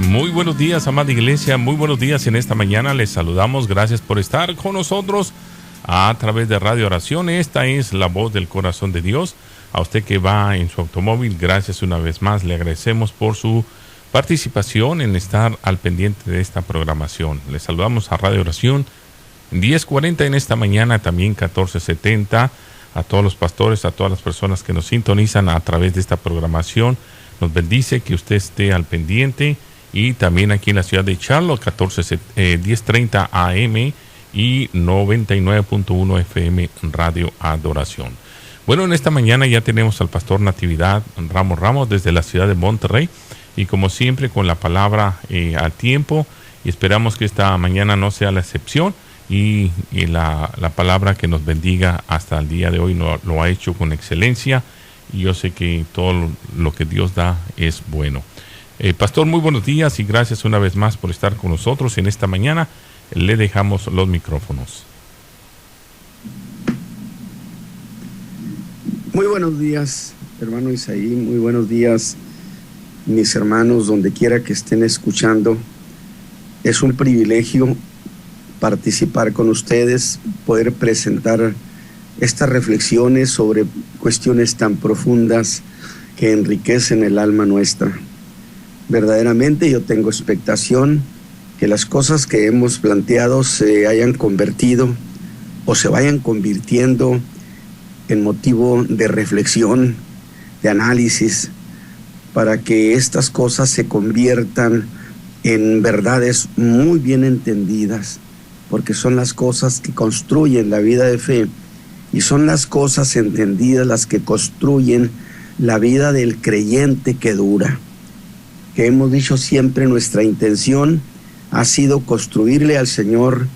Muy buenos días, amada iglesia, muy buenos días en esta mañana. Les saludamos, gracias por estar con nosotros a través de Radio Oración. Esta es la voz del corazón de Dios. A usted que va en su automóvil, gracias una vez más. Le agradecemos por su participación en estar al pendiente de esta programación. Les saludamos a Radio Oración 1040 en esta mañana, también 1470. A todos los pastores, a todas las personas que nos sintonizan a través de esta programación. Nos bendice que usted esté al pendiente. Y también aquí en la ciudad de Charlotte, 1030 AM y 99.1 FM Radio Adoración. Bueno, en esta mañana ya tenemos al pastor Natividad Ramos desde la ciudad de Monterrey. Y como siempre, con la palabra a tiempo. Y esperamos que esta mañana no sea la excepción. Y la palabra que nos bendiga hasta el día de hoy lo ha hecho con excelencia. Y yo sé que todo lo que Dios da es bueno. Pastor, muy buenos días y gracias una vez más por estar con nosotros en esta mañana. Le dejamos los micrófonos. Muy buenos días, hermano Isaí. Muy buenos días, mis hermanos, donde quiera que estén escuchando. Es un privilegio participar con ustedes, poder presentar estas reflexiones sobre cuestiones tan profundas que enriquecen el alma nuestra. Verdaderamente yo tengo expectación que las cosas que hemos planteado se hayan convertido o se vayan convirtiendo en motivo de reflexión, de análisis, para que estas cosas se conviertan en verdades muy bien entendidas, porque son las cosas que construyen la vida de fe y son las cosas entendidas las que construyen la vida del creyente que dura. Que hemos dicho siempre, nuestra intención ha sido construirle al Señor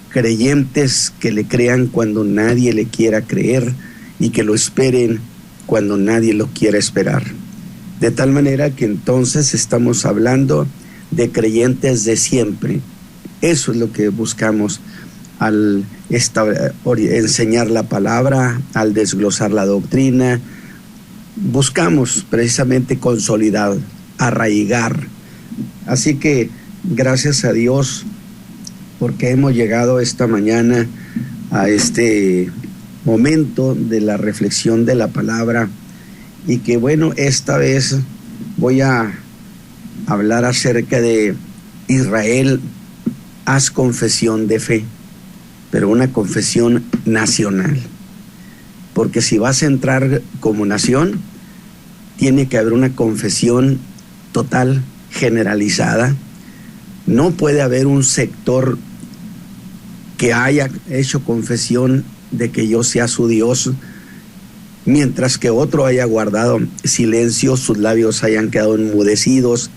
creyentes que le crean cuando nadie le quiera creer y que lo esperen cuando nadie lo quiera esperar. De tal manera que entonces estamos hablando de creyentes de siempre. Eso es lo que buscamos al enseñar la palabra, al desglosar la doctrina. Buscamos precisamente consolidar, arraigar. Así que gracias a Dios porque hemos llegado esta mañana a este momento de la reflexión de la palabra y que bueno, esta vez voy a hablar acerca de Israel, haz confesión de fe, pero una confesión nacional, porque si vas a entrar como nación tiene que haber una confesión total, generalizada. No puede haber un sector que haya hecho confesión de que yo sea su Dios, mientras que otro haya guardado silencio, sus labios hayan quedado enmudecidos.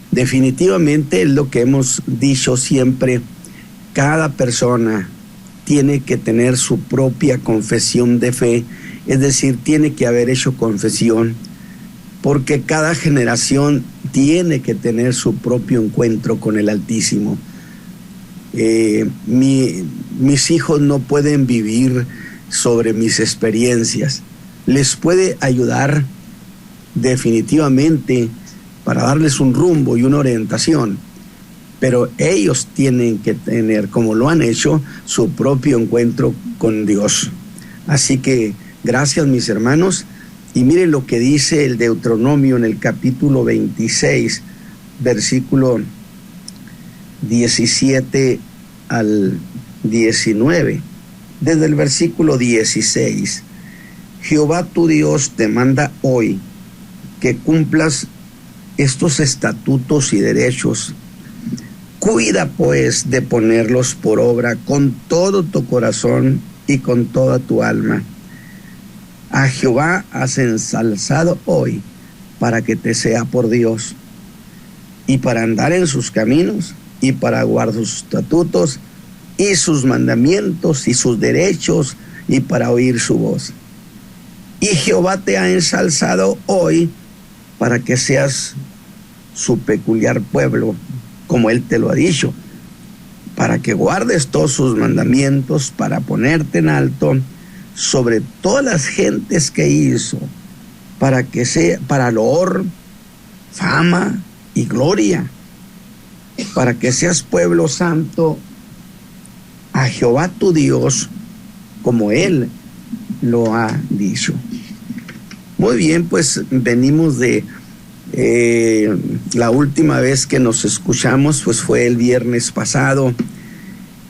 Definitivamente es lo que hemos dicho siempre, cada persona tiene que tener su propia confesión de fe, es decir, tiene que haber hecho confesión, porque cada generación tiene que tener su propio encuentro con el Altísimo. Mis hijos no pueden vivir sobre mis experiencias. Les puede ayudar definitivamente para darles un rumbo y una orientación, pero ellos tienen que tener, como lo han hecho, su propio encuentro con Dios. Así que gracias, mis hermanos. Y miren lo que dice el Deuteronomio en el capítulo 26, versículo 17 al 19. Desde el versículo 16, Jehová tu Dios te manda hoy que cumplas estos estatutos y derechos. Cuida pues de ponerlos por obra con todo tu corazón y con toda tu alma. A Jehová has ensalzado hoy para que te sea por Dios. y para andar en sus caminos, y para guardar sus estatutos, y sus mandamientos, y sus derechos, y para oír su voz. Y Jehová te ha ensalzado hoy para que seas su peculiar pueblo, como Él te lo ha dicho, para que guardes todos sus mandamientos, para ponerte en alto sobre todas las gentes que hizo, para que sea para loor, fama y gloria, para que seas pueblo santo a Jehová tu Dios, como Él lo ha dicho. Muy bien, pues venimos de la última vez que nos escuchamos, pues fue el viernes pasado,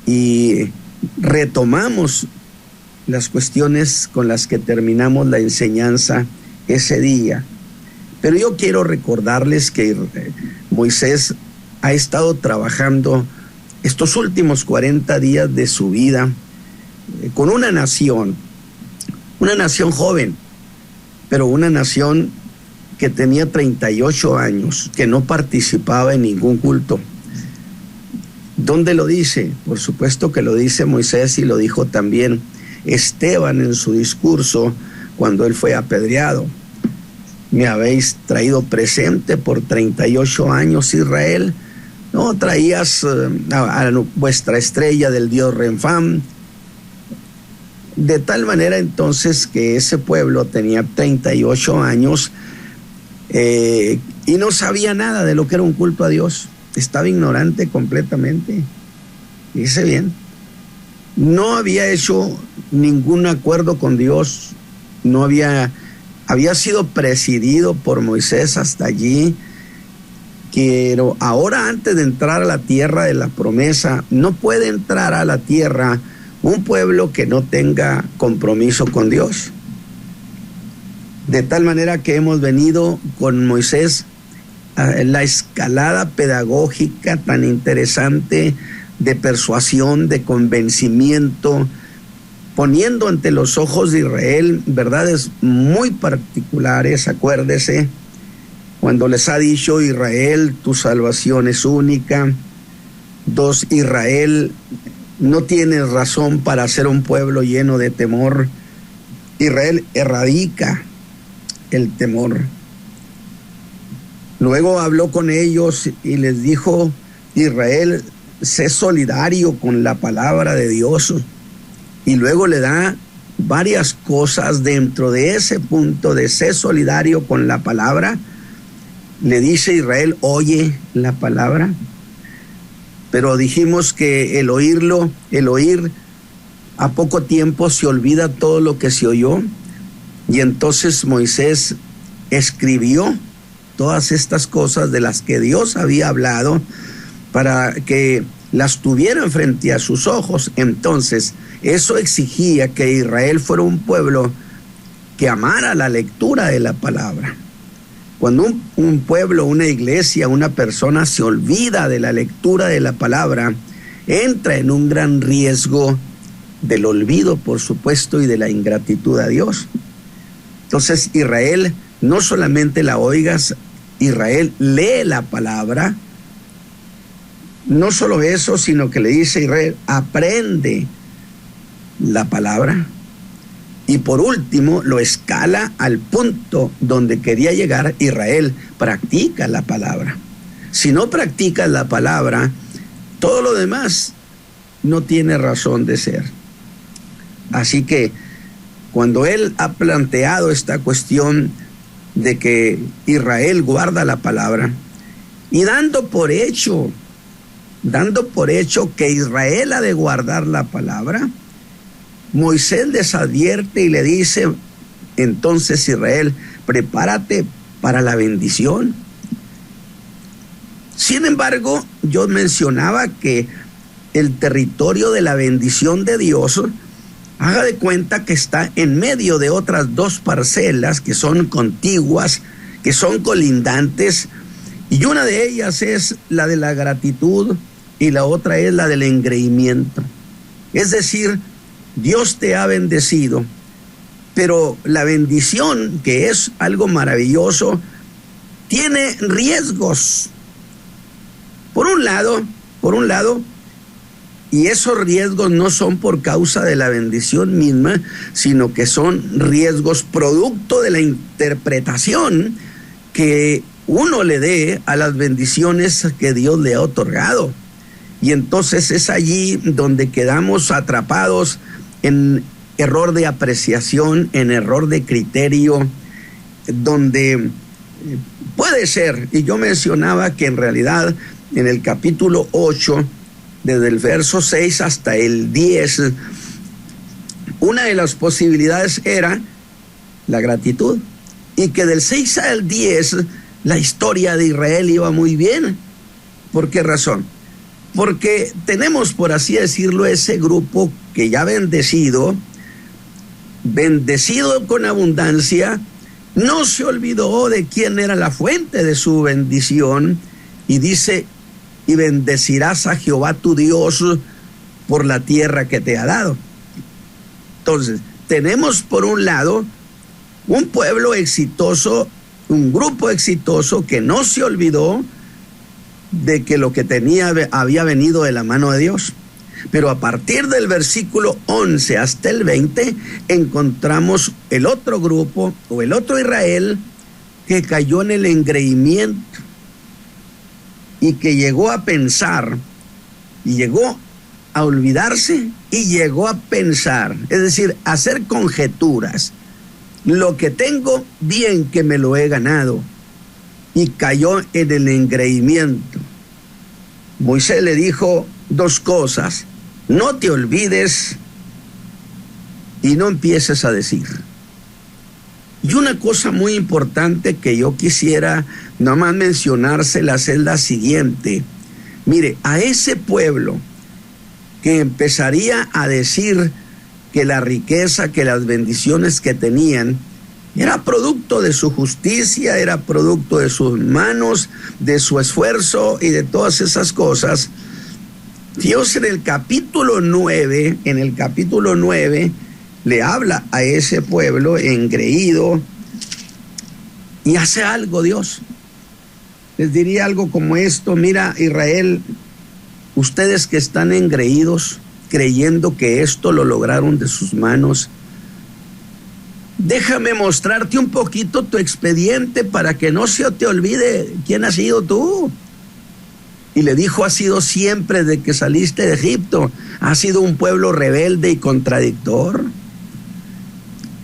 y retomamos las cuestiones con las que terminamos la enseñanza ese día. Pero yo quiero recordarles que Moisés ha estado trabajando estos últimos 40 días de su vida con una nación joven, pero una nación que tenía 38 años, que no participaba en ningún culto. ¿Dónde lo dice? Por supuesto que lo dice Moisés, y lo dijo también Esteban en su discurso cuando él fue apedreado. Me habéis traído presente por 38 años, Israel. No traías a vuestra estrella del dios Renfán. De tal manera entonces que ese pueblo tenía 38 años y no sabía nada de lo que era un culto a Dios. Estaba ignorante completamente. Dice bien. No había hecho ningún acuerdo con Dios. No había sido presidido por Moisés hasta allí. Pero ahora, antes de entrar a la tierra de la promesa, no puede entrar a la tierra un pueblo que no tenga compromiso con Dios. De tal manera que hemos venido con Moisés a la escalada pedagógica tan interesante de persuasión, de convencimiento, poniendo ante los ojos de Israel verdades muy particulares. Acuérdese cuando les ha dicho: Israel, tu salvación es única. 2, Israel, no tienes razón para ser un pueblo lleno de temor. Israel erradica el temor. Luego habló con ellos y les dijo: Israel, sé solidario con la palabra de Dios. Y luego le da varias cosas dentro de ese punto de ser solidario con la palabra. Le dice Israel: oye la palabra. Pero dijimos que el oír, a poco tiempo se olvida todo lo que se oyó. Y entonces Moisés escribió todas estas cosas de las que Dios había hablado para que las tuvieran frente a sus ojos. Entonces, eso exigía que Israel fuera un pueblo que amara la lectura de la palabra. Cuando un pueblo, una iglesia, una persona se olvida de la lectura de la palabra, entra en un gran riesgo del olvido, por supuesto, y de la ingratitud a Dios. Entonces, Israel, no solamente la oigas, Israel lee la palabra. No solo eso, sino que le dice Israel: aprende la palabra. Y por último, lo escala al punto donde quería llegar. Israel, practica la palabra. Si no practicas la palabra, todo lo demás no tiene razón de ser. Así que cuando él ha planteado esta cuestión de que Israel guarda la palabra, y dando por hecho que Israel ha de guardar la palabra, Moisés les advierte y le dice: entonces, Israel, prepárate para la bendición. Sin embargo, yo mencionaba que el territorio de la bendición de Dios, haga de cuenta que está en medio de otras 2 parcelas que son contiguas, que son colindantes, y una de ellas es la de la gratitud y la otra es la del engreimiento. Es decir, Dios te ha bendecido, pero la bendición, que es algo maravilloso, tiene riesgos. lado, y esos riesgos no son por causa de la bendición misma, sino que son riesgos producto de la interpretación que uno le dé a las bendiciones que Dios le ha otorgado. Y entonces es allí donde quedamos atrapados en error de apreciación, en error de criterio, donde puede ser, y yo mencionaba que en realidad en el capítulo 8, desde el verso 6 hasta el 10, una de las posibilidades era la gratitud, y que del 6 al 10 la historia de Israel iba muy bien. ¿Por qué razón? Porque tenemos, por así decirlo, ese grupo que ya bendecido con abundancia, no se olvidó de quién era la fuente de su bendición, y dice: y bendecirás a Jehová tu Dios por la tierra que te ha dado. Entonces, tenemos por un lado un pueblo exitoso, un grupo exitoso que no se olvidó de que lo que tenía había venido de la mano de Dios. Pero a partir del versículo 11 hasta el 20 encontramos el otro grupo o el otro Israel que cayó en el engreimiento y que llegó a pensar y llegó a olvidarse y llegó a pensar, es decir, a hacer conjeturas. Lo que tengo, bien que me lo he ganado, y cayó en el engreimiento. Moisés le dijo dos cosas: no te olvides y no empieces a decir. Y una cosa muy importante que yo quisiera nomás mencionárselas es la siguiente. Mire, a ese pueblo que empezaría a decir que la riqueza, que las bendiciones que tenían era producto de su justicia, era producto de sus manos, de su esfuerzo y de todas esas cosas, Dios en el capítulo 9, le habla a ese pueblo engreído y hace algo Dios. Les diría algo como esto: mira, Israel, ustedes que están engreídos, creyendo que esto lo lograron de sus manos, déjame mostrarte un poquito tu expediente para que no se te olvide quién has sido tú. Y le dijo: has sido siempre desde que saliste de Egipto, has sido un pueblo rebelde y contradictor.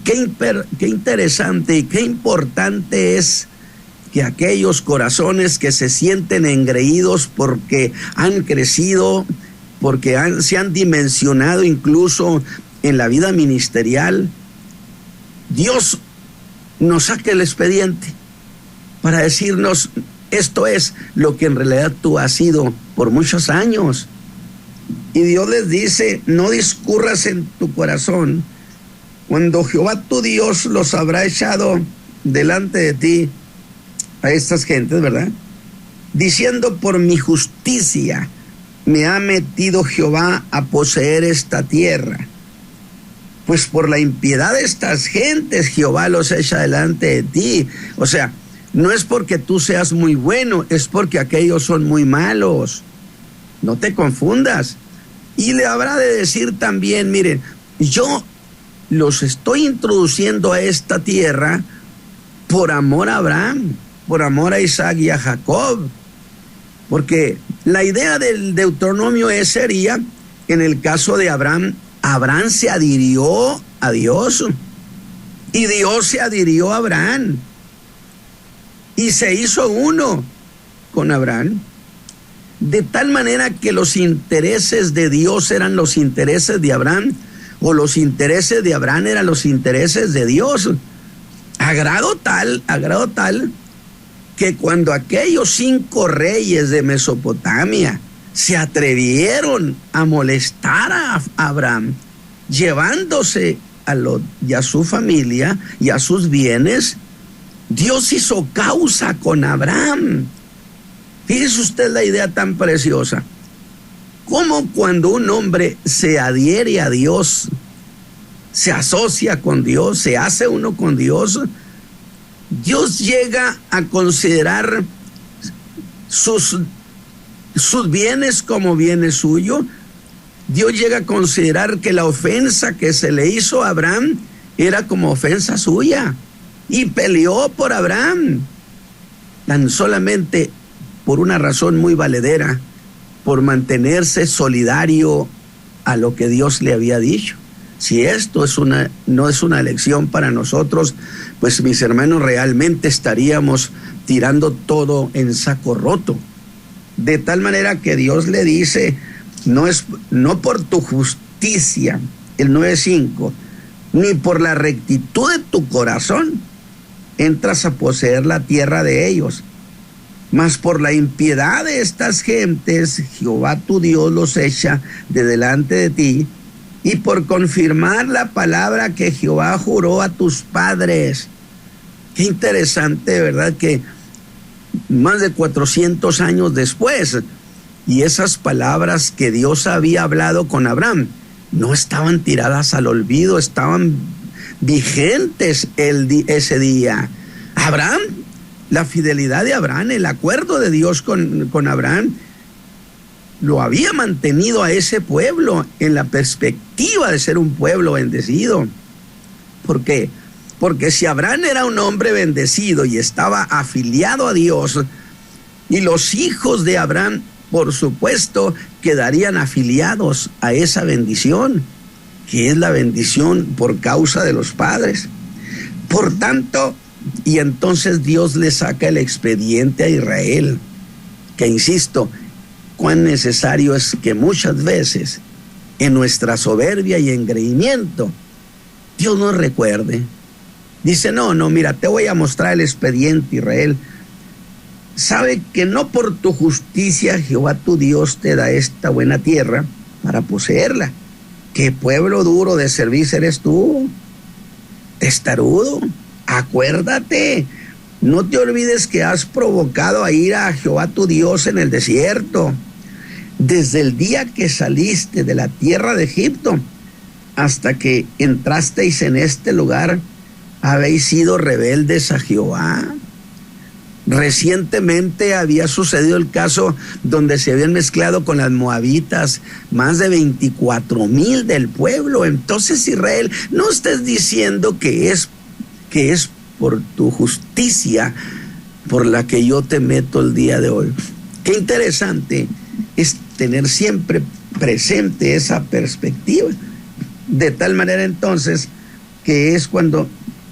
Qué interesante y qué importante es que aquellos corazones que se sienten engreídos porque han crecido, porque se han dimensionado incluso en la vida ministerial, Dios nos saque el expediente para decirnos: esto es lo que en realidad tú has sido por muchos años. Y Dios les dice: no discurras en tu corazón cuando Jehová tu Dios los habrá echado delante de ti, a estas gentes, ¿verdad? Diciendo: por mi justicia me ha metido Jehová a poseer esta tierra. Pues por la impiedad de estas gentes Jehová los echa delante de ti. O sea, no es porque tú seas muy bueno, es porque aquellos son muy malos. No te confundas. Y le habrá de decir también: miren, yo los estoy introduciendo a esta tierra por amor a Abraham, por amor a Isaac y a Jacob. Porque la idea del Deuteronomio sería, en el caso de Abraham, Abraham se adhirió a Dios y Dios se adhirió a Abraham y se hizo uno con Abraham, de tal manera que los intereses de Dios eran los intereses de Abraham, o los intereses de Abraham eran los intereses de Dios, a grado tal que cuando aquellos 5 reyes de Mesopotamia se atrevieron a molestar a Abraham, llevándose a Lot y a su familia y a sus bienes, Dios hizo causa con Abraham. Fíjese usted la idea tan preciosa. Cómo cuando un hombre se adhiere a Dios, se asocia con Dios, se hace uno con Dios, Dios llega a considerar sus bienes como bienes suyos. Dios llega a considerar que la ofensa que se le hizo a Abraham era como ofensa suya, y peleó por Abraham, tan solamente por una razón muy valedera, por mantenerse solidario a lo que Dios le había dicho. Si esto no es una lección para nosotros, pues mis hermanos, realmente estaríamos tirando todo en saco roto. De tal manera que Dios le dice, no por tu justicia, el 9:5, ni por la rectitud de tu corazón entras a poseer la tierra de ellos, mas por la impiedad de estas gentes, Jehová tu Dios los echa de delante de ti, y por confirmar la palabra que Jehová juró a tus padres. Qué interesante, ¿verdad? Que más de 400 años después, y esas palabras que Dios había hablado con Abraham no estaban tiradas al olvido, estaban vigentes ese día. Abraham, la fidelidad de Abraham, el acuerdo de Dios con Abraham, lo había mantenido a ese pueblo en la perspectiva de ser un pueblo bendecido. ¿Por qué? Porque si Abraham era un hombre bendecido y estaba afiliado a Dios, y los hijos de Abraham, por supuesto, quedarían afiliados a esa bendición, que es la bendición por causa de los padres. Por tanto, y entonces Dios le saca el expediente a Israel, que insisto, cuán necesario es que muchas veces en nuestra soberbia y engreimiento Dios nos recuerde. Dice, no, mira, te voy a mostrar el expediente, Israel. Sabe que no por tu justicia Jehová tu Dios te da esta buena tierra para poseerla. ¿Qué pueblo duro de servicio eres tú? Testarudo, acuérdate, no te olvides que has provocado a ir a Jehová tu Dios en el desierto. Desde el día que saliste de la tierra de Egipto hasta que entrasteis en este lugar, habéis sido rebeldes a Jehová. Recientemente había sucedido el caso donde se habían mezclado con las moabitas más de 24,000 del pueblo. Entonces, Israel, no estés diciendo que es por tu justicia por la que yo te meto el día de hoy. Qué interesante es tener siempre presente esa perspectiva. De tal manera entonces que es cuando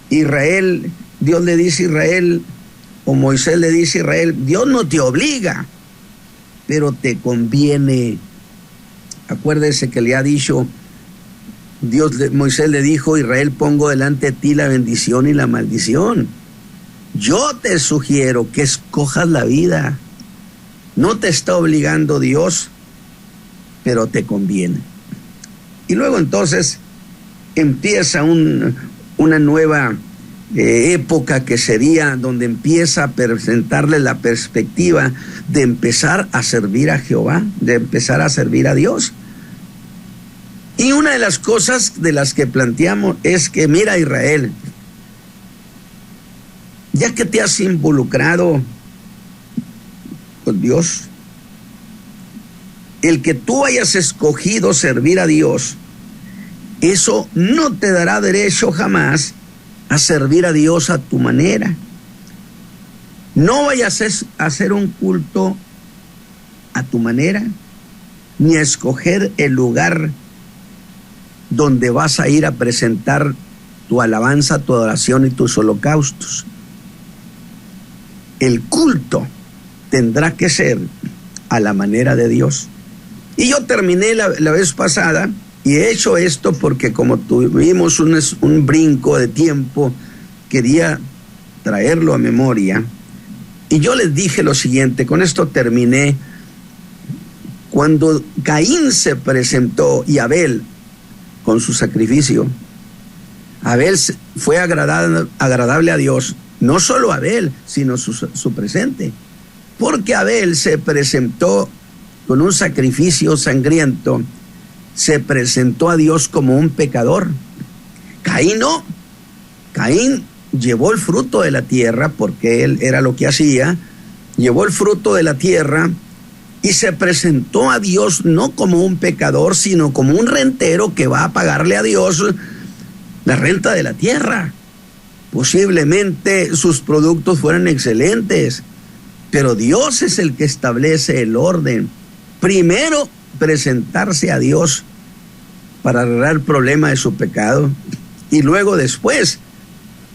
Dios le dice a Israel, o Moisés le dice a Israel, Dios no te obliga, pero te conviene. Acuérdese que le ha dicho, Moisés le dijo, Israel, pongo delante de ti la bendición y la maldición. Yo te sugiero que escojas la vida. No te está obligando Dios, pero te conviene. Y luego entonces empieza una nueva época, que sería donde empieza a presentarle la perspectiva de empezar a servir a Jehová, de empezar a servir a Dios. Y una de las cosas de las que planteamos es que, mira, Israel, ya que te has involucrado con Dios, el que tú hayas escogido servir a Dios, eso no te dará derecho jamás a servir a Dios a tu manera. No vayas a hacer un culto a tu manera, ni a escoger el lugar donde vas a ir a presentar tu alabanza, tu adoración y tus holocaustos. El culto tendrá que ser a la manera de Dios. Y yo terminé la vez pasada, y he hecho esto porque como tuvimos un brinco de tiempo, quería traerlo a memoria. Y yo les dije lo siguiente, con esto terminé. Cuando Caín se presentó y Abel con su sacrificio, Abel fue agradable a Dios. No solo Abel, sino su presente. Porque Abel se presentó con un sacrificio sangriento, se presentó a Dios como un pecador. Caín no. Caín llevó el fruto de la tierra, porque él era lo que hacía, llevó el fruto de la tierra y se presentó a Dios no como un pecador, sino como un rentero que va a pagarle a Dios la renta de la tierra. Posiblemente sus productos fueran excelentes, pero Dios es el que establece el orden. Primero, presentarse a Dios para arreglar el problema de su pecado, y luego después,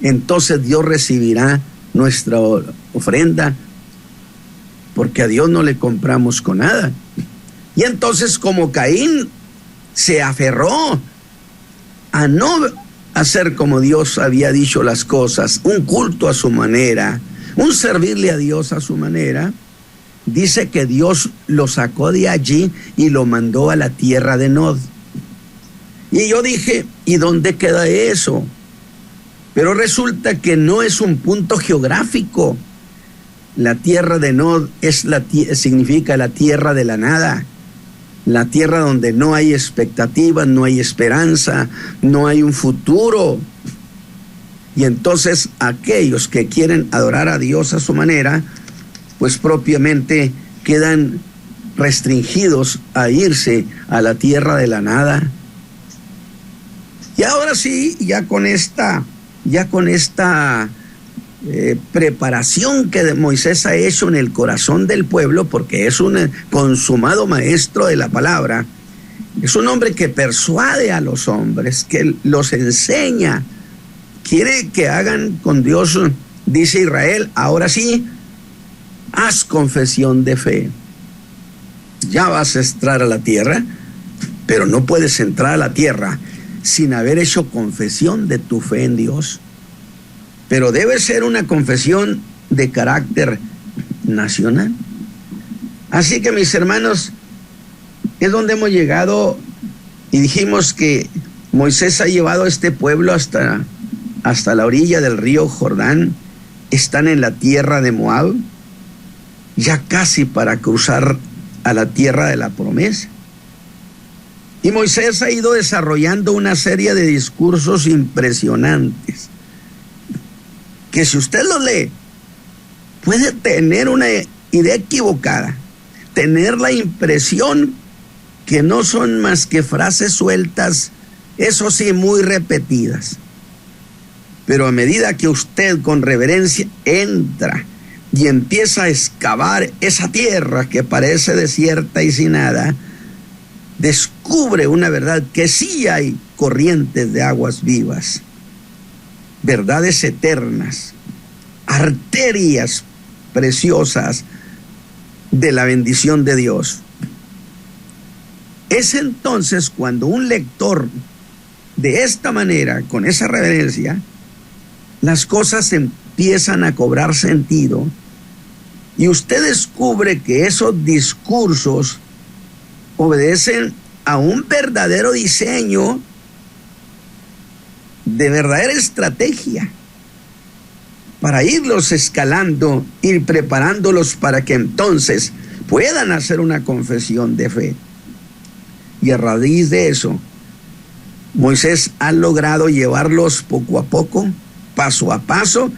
entonces Dios recibirá nuestra ofrenda, porque a Dios no le compramos con nada. Y entonces, como Caín se aferró a no hacer como Dios había dicho las cosas, un culto a su manera, un servirle a Dios a su manera, dice que Dios lo sacó de allí y lo mandó a la tierra de Nod. Y yo dije, ¿y dónde queda eso? Pero resulta que no es un punto geográfico. La tierra de Nod significa la tierra de la nada, la tierra donde no hay expectativas, no hay esperanza, no hay un futuro. Y entonces aquellos que quieren adorar a Dios a su manera, pues propiamente quedan restringidos a irse a la tierra de la nada. Y ahora sí, ya con esta preparación que Moisés ha hecho en el corazón del pueblo, porque es un consumado maestro de la palabra, es un hombre que persuade a los hombres, que los enseña, quiere que hagan con Dios. Dice Israel, ahora sí, haz confesión de fe. Ya vas a entrar a la tierra, pero no puedes entrar a la tierra sin haber hecho confesión de tu fe en Dios. Pero debe ser una confesión de carácter nacional. Así que, mis hermanos, es donde hemos llegado, y dijimos que Moisés ha llevado a este pueblo hasta la orilla del río Jordán. Están en la tierra de Moab, ya casi para cruzar a la tierra de la promesa. Y Moisés ha ido desarrollando una serie de discursos impresionantes, que si usted lo lee, puede tener una idea equivocada, tener la impresión que no son más que frases sueltas, eso sí, muy repetidas. Pero a medida que usted con reverencia entra y empieza a excavar esa tierra que parece desierta y sin nada, descubre una verdad, que sí hay corrientes de aguas vivas, verdades eternas, arterias preciosas de la bendición de Dios. Es entonces cuando un lector de esta manera, con esa reverencia, las cosas empiezan a cobrar sentido, y usted descubre que esos discursos obedecen a un verdadero diseño, de verdadera estrategia, para irlos escalando, ir preparándolos para que entonces puedan hacer una confesión de fe. Y a raíz de eso, Moisés ha logrado llevarlos poco a poco, paso a paso,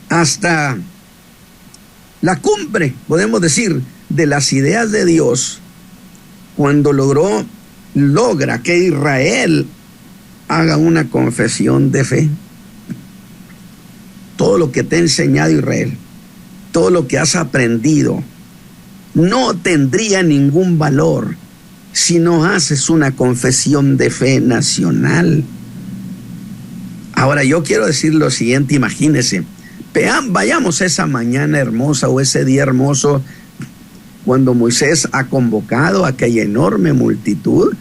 hasta la cumbre, podemos decir, de las ideas de Dios, cuando logra que Israel haga una confesión de fe. Todo lo que te ha enseñado Israel, todo lo que has aprendido, no tendría ningún valor si no haces una confesión de fe nacional. Ahora yo quiero decir lo siguiente, imagínense, vayamos esa mañana hermosa o ese día hermoso cuando Moisés ha convocado a aquella enorme multitud,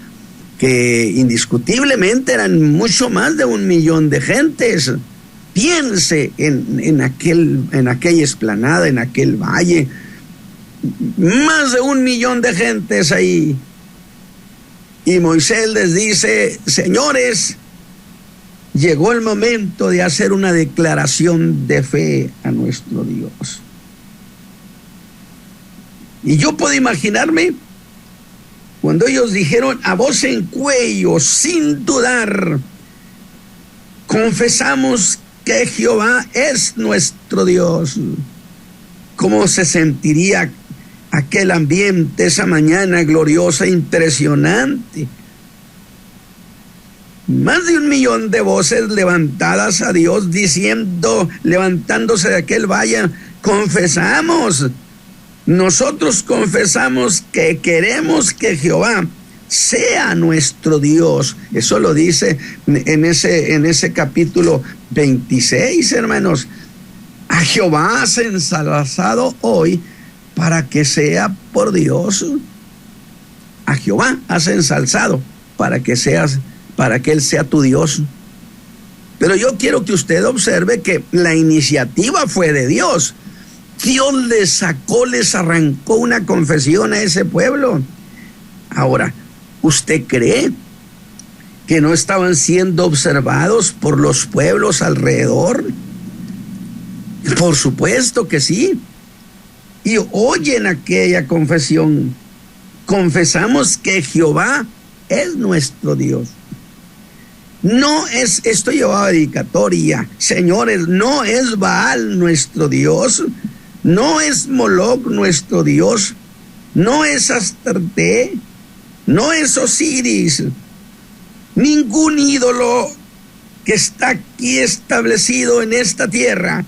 que indiscutiblemente eran mucho más de 1 millón de gentes. Piense en aquella explanada, en aquel valle, más de 1 millón de gentes ahí. Y Moisés les dice: señores, llegó el momento de hacer una declaración de fe a nuestro Dios. Y yo puedo imaginarme cuando ellos dijeron a voz en cuello, sin dudar, confesamos que Jehová es nuestro Dios. ¿Cómo se sentiría aquel ambiente, esa mañana gloriosa, impresionante. Más de 1 millón de voces levantadas a Dios diciendo, levantándose de aquel valle, confesamos. Nosotros confesamos que queremos que Jehová sea nuestro Dios. Eso lo dice en ese capítulo 26, hermanos. A Jehová has ensalzado hoy para que sea por Dios. A Jehová has ensalzado para que Él sea tu Dios. Pero yo quiero que usted observe que la iniciativa fue de Dios. Dios les arrancó una confesión a ese pueblo. Ahora, ¿usted cree que no estaban siendo observados por los pueblos alrededor? Por supuesto que sí. Y oyen aquella confesión. Confesamos que Jehová es nuestro Dios. No es, esto llevaba dedicatoria, señores, no es Baal nuestro Dios, no es Moloc nuestro Dios, no es Astarte, no es Osiris, ningún ídolo que está aquí establecido en esta tierra,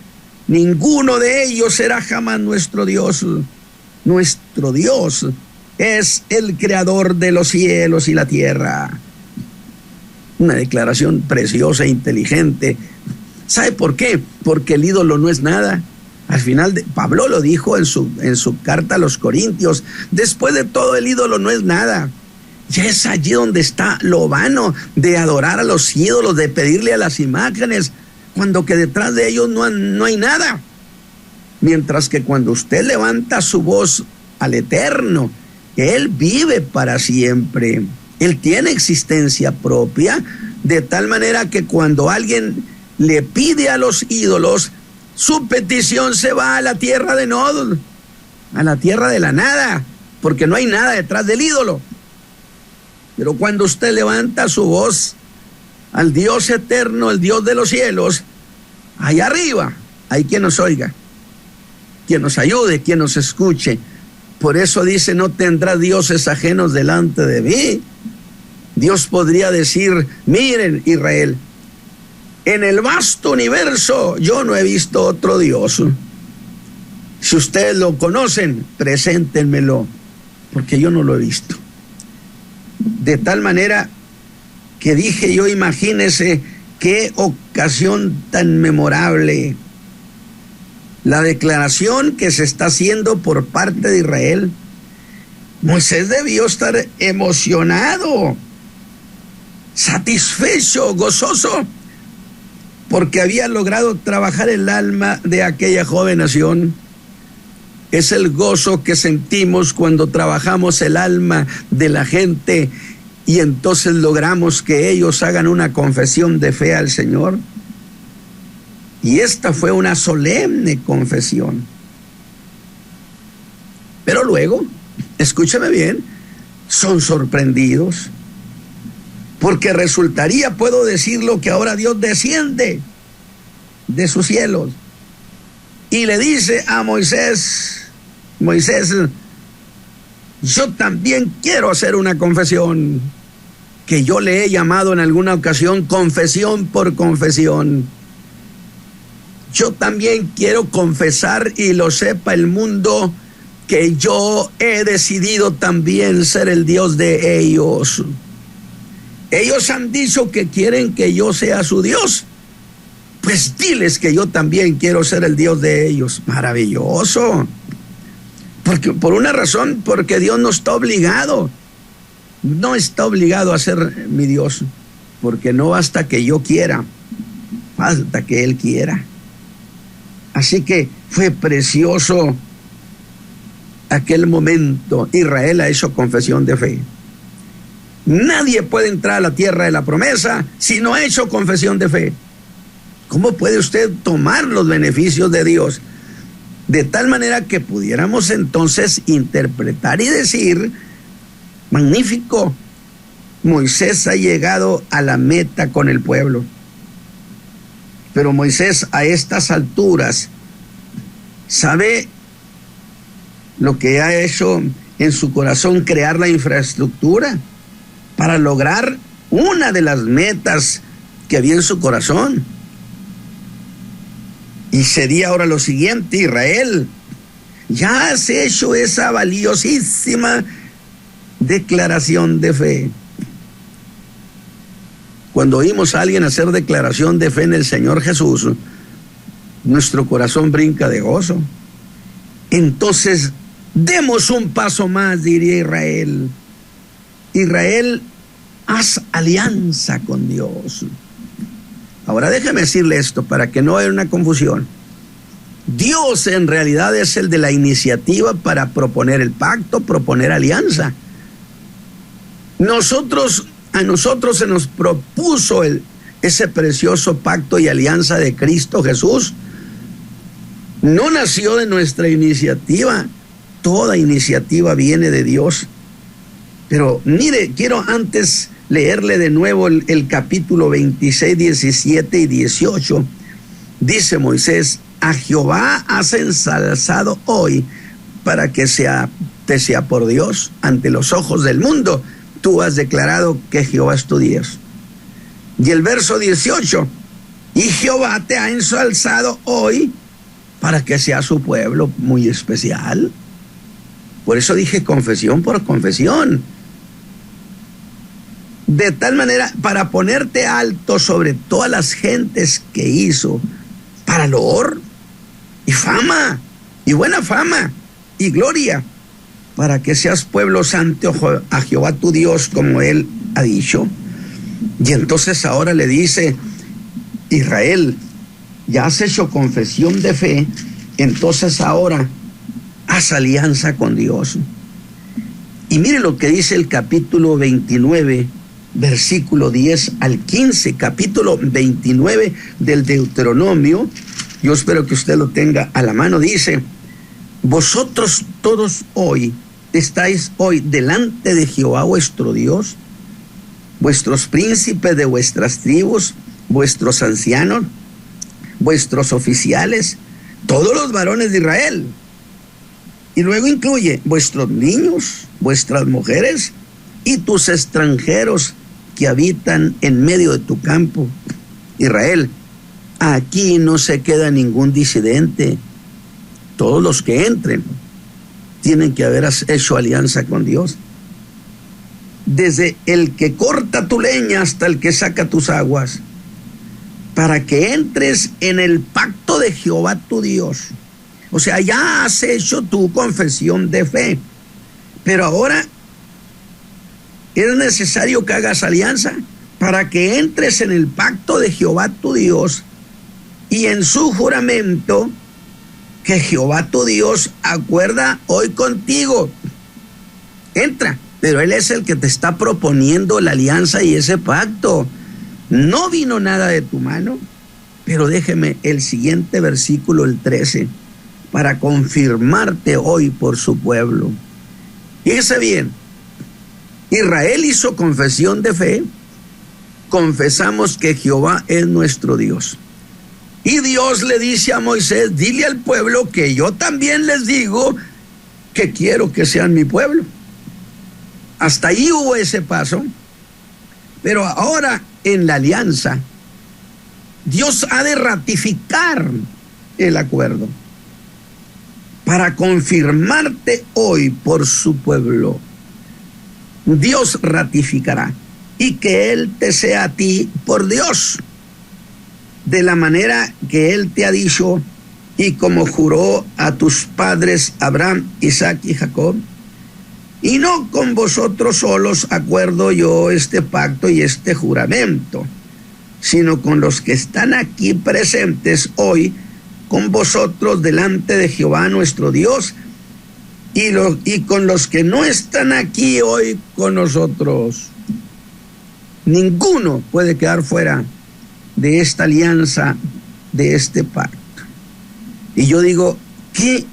ninguno de ellos será jamás nuestro Dios. Nuestro Dios es el creador de los cielos y la tierra. Una declaración preciosa e inteligente. ¿Sabe por qué? Porque el ídolo no es nada. Al final, Pablo lo dijo en su carta a los Corintios. Después de todo, el ídolo no es nada. Ya es allí donde está lo vano de adorar a los ídolos, de pedirle a las imágenes, cuando que detrás de ellos no hay nada. Mientras que cuando usted levanta su voz al Eterno, Él vive para siempre. Él tiene existencia propia, de tal manera que cuando alguien le pide a los ídolos, su petición se va a la tierra de Nod, a la tierra de la nada, porque no hay nada detrás del ídolo. Pero cuando usted levanta su voz al Dios eterno, el Dios de los cielos, allá arriba hay quien nos oiga, quien nos ayude, quien nos escuche. Por eso dice, no tendrá dioses ajenos delante de mí. Dios podría decir, miren Israel, en el vasto universo yo no he visto otro Dios. Si ustedes lo conocen, preséntenmelo, porque yo no lo he visto. De tal manera que dije yo, imagínese qué ocasión tan memorable. La declaración que se está haciendo por parte de Israel. Moisés debió estar emocionado, satisfecho, gozoso, porque había logrado trabajar el alma de aquella joven nación. Es el gozo que sentimos cuando trabajamos el alma de la gente y entonces logramos que ellos hagan una confesión de fe al Señor. Y esta fue una solemne confesión. Pero luego, escúcheme bien, son sorprendidos, porque resultaría, puedo decirlo, que ahora Dios desciende de sus cielos y le dice a Moisés, Moisés, yo también quiero hacer una confesión, que yo le he llamado en alguna ocasión confesión por confesión. Yo también quiero confesar, y lo sepa el mundo, que yo he decidido también ser el Dios de ellos. Ellos han dicho que quieren que yo sea su Dios. Pues diles que yo también quiero ser el Dios de ellos. Maravilloso. Porque, por una razón, porque Dios no está obligado. No está obligado a ser mi Dios. Porque no basta que yo quiera, falta que Él quiera. Así que fue precioso aquel momento. Israel ha hecho confesión de fe. Nadie puede entrar a la tierra de la promesa si no ha hecho confesión de fe. ¿Cómo puede usted tomar los beneficios de Dios? De tal manera que pudiéramos entonces interpretar y decir, magnífico, Moisés ha llegado a la meta con el pueblo. Pero Moisés a estas alturas sabe lo que ha hecho en su corazón, crear la infraestructura para lograr una de las metas que había en su corazón. Y sería ahora lo siguiente: Israel, ya has hecho esa valiosísima declaración de fe. Cuando oímos a alguien hacer declaración de fe en el Señor Jesús, nuestro corazón brinca de gozo. Entonces, demos un paso más, diría Israel. Israel, haz alianza con Dios. Ahora déjeme decirle esto para que no haya una confusión. Dios en realidad es el de la iniciativa para proponer el pacto, proponer alianza. A nosotros se nos propuso ese precioso pacto y alianza de Cristo Jesús. No nació de nuestra iniciativa, toda iniciativa viene de Dios. Pero mire, quiero antes leerle de nuevo el capítulo 26, 17 y 18. Dice Moisés: a Jehová has ensalzado hoy para que te sea por Dios ante los ojos del mundo. Tú has declarado que Jehová es tu Dios. Y el verso 18: y Jehová te ha ensalzado hoy para que sea su pueblo muy especial. Por eso dije confesión por confesión. De tal manera, para ponerte alto sobre todas las gentes que hizo, para loor y fama, y buena fama, y gloria, para que seas pueblo santo a Jehová tu Dios, como él ha dicho. Y entonces ahora le dice: Israel, ya has hecho confesión de fe, entonces ahora haz alianza con Dios. Y mire lo que dice el capítulo 29, versículo 10 al 15, capítulo 29 del Deuteronomio. Yo espero que usted lo tenga a la mano. Dice: vosotros todos estáis hoy delante de Jehová vuestro Dios, vuestros príncipes de vuestras tribus, vuestros ancianos, vuestros oficiales, todos los varones de Israel. Y luego incluye vuestros niños, vuestras mujeres y tus extranjeros que habitan en medio de tu campo. Israel, aquí no se queda ningún disidente. Todos los que entren tienen que haber hecho alianza con Dios. Desde el que corta tu leña hasta el que saca tus aguas, para que entres en el pacto de Jehová tu Dios. O sea, ya has hecho tu confesión de fe, pero ahora es necesario que hagas alianza para que entres en el pacto de Jehová tu Dios y en su juramento que Jehová tu Dios acuerda hoy contigo. Entra, pero Él es el que te está proponiendo la alianza y ese pacto. No vino nada de tu mano, pero déjeme el siguiente versículo, el 13, para confirmarte hoy por su pueblo. Fíjese bien, Israel hizo confesión de fe, confesamos que Jehová es nuestro Dios. Y Dios le dice a Moisés: dile al pueblo que yo también les digo que quiero que sean mi pueblo. Hasta ahí hubo ese paso, pero ahora en la alianza, Dios ha de ratificar el acuerdo para confirmarte hoy por su pueblo. Dios ratificará y que Él te sea a ti por Dios, de la manera que Él te ha dicho y como juró a tus padres Abraham, Isaac y Jacob. Y no con vosotros solos acuerdo yo este pacto y este juramento, sino con los que están aquí presentes hoy con vosotros delante de Jehová nuestro Dios, y con los que no están aquí hoy con nosotros. Ninguno puede quedar fuera de esta alianza, de este pacto. Y yo digo, qué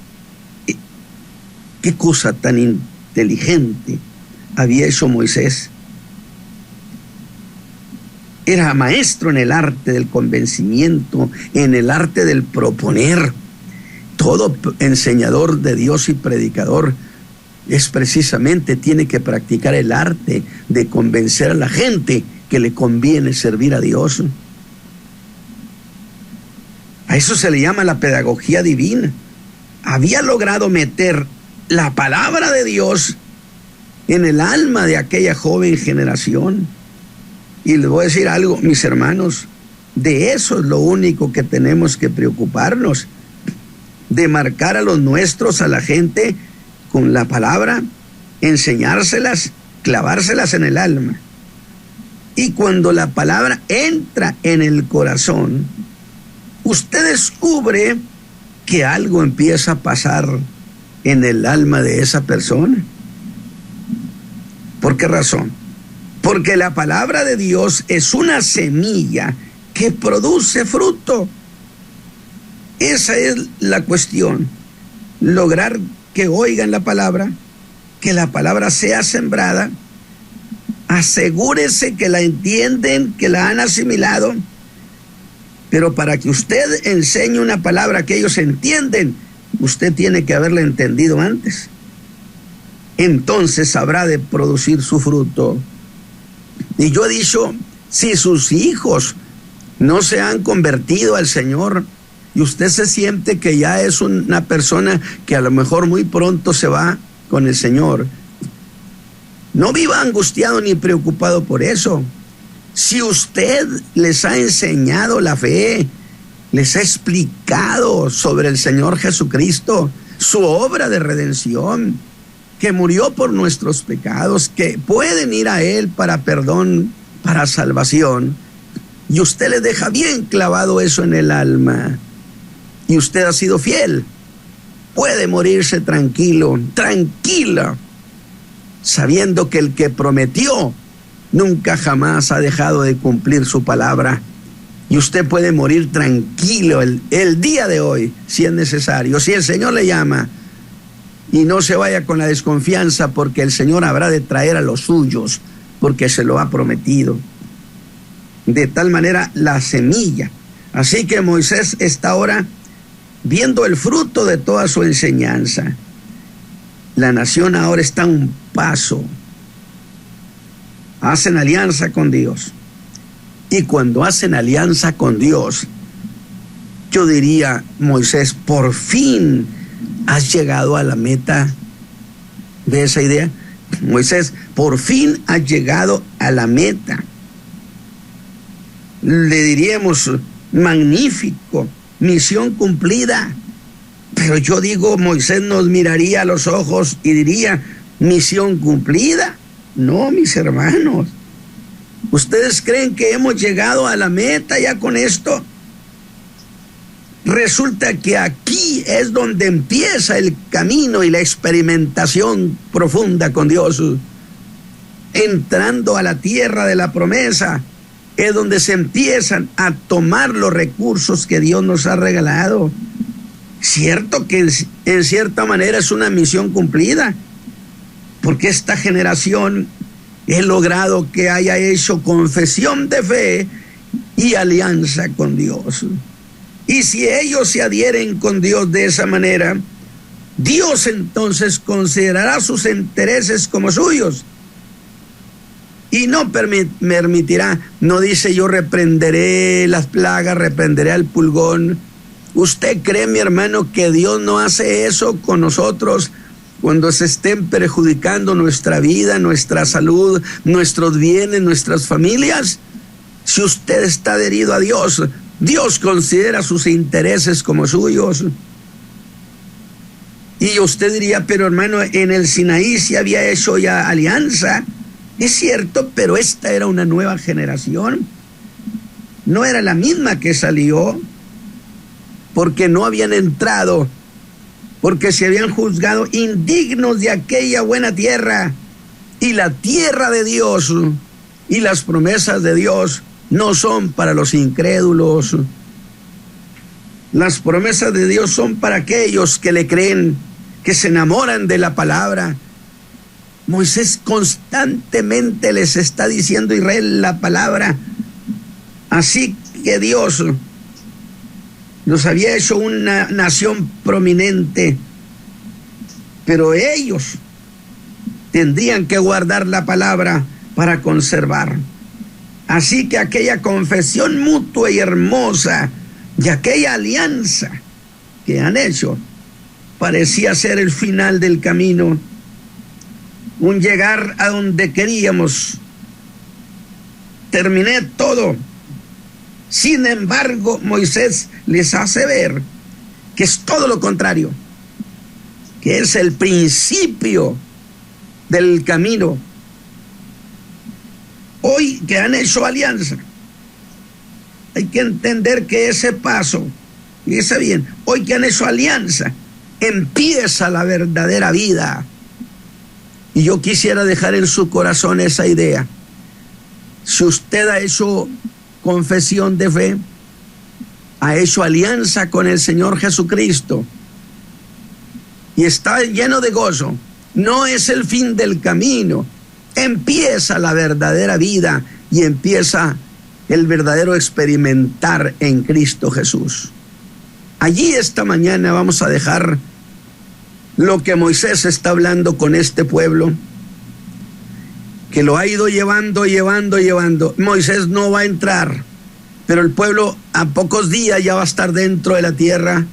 cosa tan inteligente había hecho Moisés. Era maestro en el arte del convencimiento, en el arte del proponer. Todo enseñador de Dios y predicador es precisamente, tiene que practicar el arte de convencer a la gente que le conviene servir a Dios. A eso se le llama la pedagogía divina. Había logrado meter la palabra de Dios en el alma de aquella joven generación. Y les voy a decir algo, mis hermanos, de eso es lo único que tenemos que preocuparnos, de marcar a los nuestros, a la gente, con la palabra, enseñárselas, clavárselas en el alma. Y cuando la palabra entra en el corazón, usted descubre que algo empieza a pasar en el alma de esa persona. ¿Por qué razón? Porque la palabra de Dios es una semilla que produce fruto. Esa es la cuestión. Lograr que oigan la palabra, que la palabra sea sembrada. Asegúrese que la entienden, que la han asimilado. Pero para que usted enseñe una palabra que ellos entienden, usted tiene que haberla entendido antes. Entonces habrá de producir su fruto. Y yo he dicho, si sus hijos no se han convertido al Señor y usted se siente que ya es una persona que a lo mejor muy pronto se va con el Señor, no viva angustiado ni preocupado por eso. Si usted les ha enseñado la fe, les ha explicado sobre el Señor Jesucristo, su obra de redención, que murió por nuestros pecados, que pueden ir a Él para perdón, para salvación, y usted le deja bien clavado eso en el alma, y usted ha sido fiel, puede morirse tranquilo, tranquila, sabiendo que el que prometió nunca jamás ha dejado de cumplir su palabra. Y usted puede morir tranquilo el día de hoy, si es necesario, si el Señor le llama. Y no se vaya con la desconfianza, porque el Señor habrá de traer a los suyos, porque se lo ha prometido. De tal manera, la semilla. Así que Moisés está ahora viendo el fruto de toda su enseñanza. La nación ahora está a un paso. Hacen alianza con Dios. Y cuando hacen alianza con Dios, yo diría, Moisés, por fin has llegado a la meta de esa idea. Moisés, por fin has llegado a la meta. Le diríamos, magnífico, misión cumplida. Pero yo digo, Moisés nos miraría a los ojos y diría, misión cumplida. No, mis hermanos. ¿Ustedes creen que hemos llegado a la meta ya con esto? Resulta que aquí es donde empieza el camino y la experimentación profunda con Dios. Entrando a la tierra de la promesa, es donde se empiezan a tomar los recursos que Dios nos ha regalado. Cierto que en cierta manera es una misión cumplida, porque esta generación he logrado que haya hecho confesión de fe y alianza con Dios. Y si ellos se adhieren con Dios de esa manera, Dios entonces considerará sus intereses como suyos y no permitirá, no dice yo reprenderé las plagas, reprenderé al pulgón. ¿Usted cree, mi hermano, que Dios no hace eso con nosotros cuando se estén perjudicando nuestra vida, nuestra salud, nuestros bienes, nuestras familias? Si usted está adherido a Dios, Dios considera sus intereses como suyos. Y usted diría, pero hermano, en el Sinaí se había hecho ya alianza. Es cierto, pero esta era una nueva generación. No era la misma que salió, porque no habían entrado, porque se habían juzgado indignos de aquella buena tierra. Y la tierra de Dios y las promesas de Dios no son para los incrédulos. Las promesas de Dios son para aquellos que le creen, que se enamoran de la palabra. Moisés constantemente les está diciendo a Israel la palabra. Así que Dios, los había hecho una nación prominente, pero ellos tendrían que guardar la palabra para conservar. Así que aquella confesión mutua y hermosa y aquella alianza que han hecho parecía ser el final del camino, un llegar a donde queríamos. Terminé todo. Sin embargo, Moisés les hace ver que es todo lo contrario, que es el principio del camino. Hoy que han hecho alianza, hay que entender que ese paso, fíjese bien, hoy que han hecho alianza, empieza la verdadera vida. Y yo quisiera dejar en su corazón esa idea. Si usted ha hecho confesión de fe, ha hecho alianza con el Señor Jesucristo y está lleno de gozo, no es el fin del camino. Empieza la verdadera vida y empieza el verdadero experimentar en Cristo Jesús. Allí esta mañana vamos a dejar lo que Moisés está hablando con este pueblo, que lo ha ido llevando. Moisés no va a entrar, pero el pueblo a pocos días ya va a estar dentro de la tierra,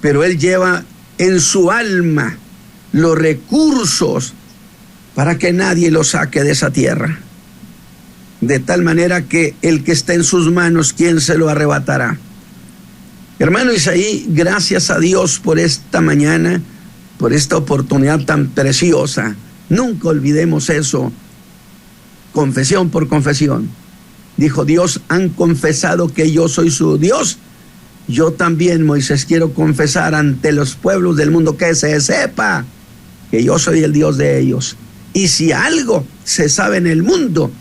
pero él lleva en su alma los recursos para que nadie lo saque de esa tierra, de tal manera que el que esté en sus manos, ¿quién se lo arrebatará? Hermano Isaí, gracias a Dios por esta mañana, por esta oportunidad tan preciosa. Nunca olvidemos eso, confesión por confesión. Dijo Dios, han confesado que yo soy su Dios. Yo también, Moisés, quiero confesar ante los pueblos del mundo que se sepa que yo soy el Dios de ellos. Y si algo se sabe en el mundo,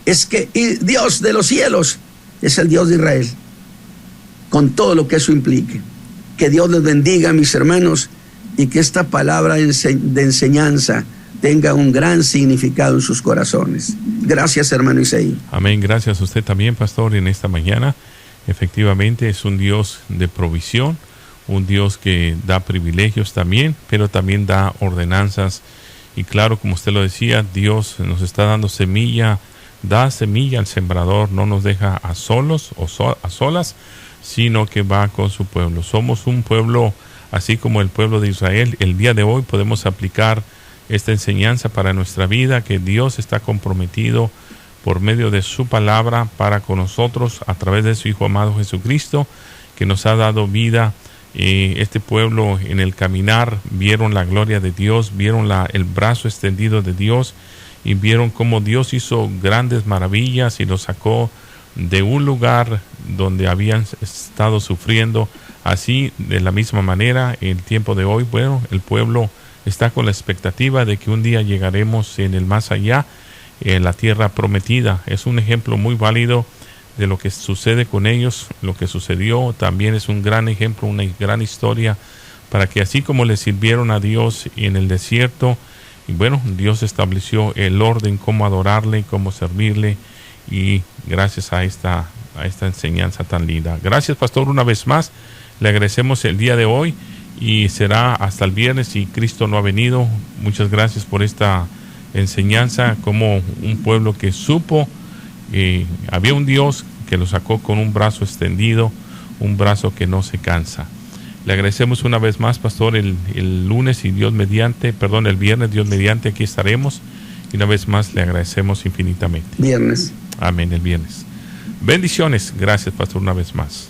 es que Dios de los cielos es el Dios de Israel, con todo lo que eso implique. Que Dios les bendiga, mis hermanos, y que esta palabra de enseñanza tenga un gran significado en sus corazones. Gracias, hermano Isaí. Amén. Gracias a usted también, pastor, en esta mañana. Efectivamente es un Dios de provisión, un Dios que da privilegios también, pero también da ordenanzas. Y claro, como usted lo decía, Dios nos está dando semilla, da semilla al sembrador, no nos deja a solos o a solas, sino que va con su pueblo. Somos un pueblo, así como el pueblo de Israel. El día de hoy podemos aplicar esta enseñanza para nuestra vida, que Dios está comprometido por medio de su palabra para con nosotros a través de su Hijo amado Jesucristo, que nos ha dado vida. Este pueblo en el caminar vieron la gloria de Dios, vieron el brazo extendido de Dios y vieron cómo Dios hizo grandes maravillas y los sacó de un lugar donde habían estado sufriendo. Así, de la misma manera, en el tiempo de hoy, bueno, el pueblo está con la expectativa de que un día llegaremos en el más allá, en la tierra prometida. Es un ejemplo muy válido de lo que sucede con ellos. Lo que sucedió también es un gran ejemplo, una gran historia, para que así como le sirvieron a Dios en el desierto, y bueno, Dios estableció el orden, cómo adorarle, cómo servirle, y gracias a esta enseñanza tan linda. Gracias, pastor, una vez más. Le agradecemos el día de hoy y será hasta el viernes si Cristo no ha venido. Muchas gracias por esta enseñanza, como un pueblo que supo había un Dios que lo sacó con un brazo extendido, un brazo que no se cansa. Le agradecemos una vez más, pastor, el lunes y el viernes, Dios mediante, aquí estaremos. Y una vez más le agradecemos infinitamente. Viernes. Amén, el viernes. Bendiciones. Gracias, pastor, una vez más.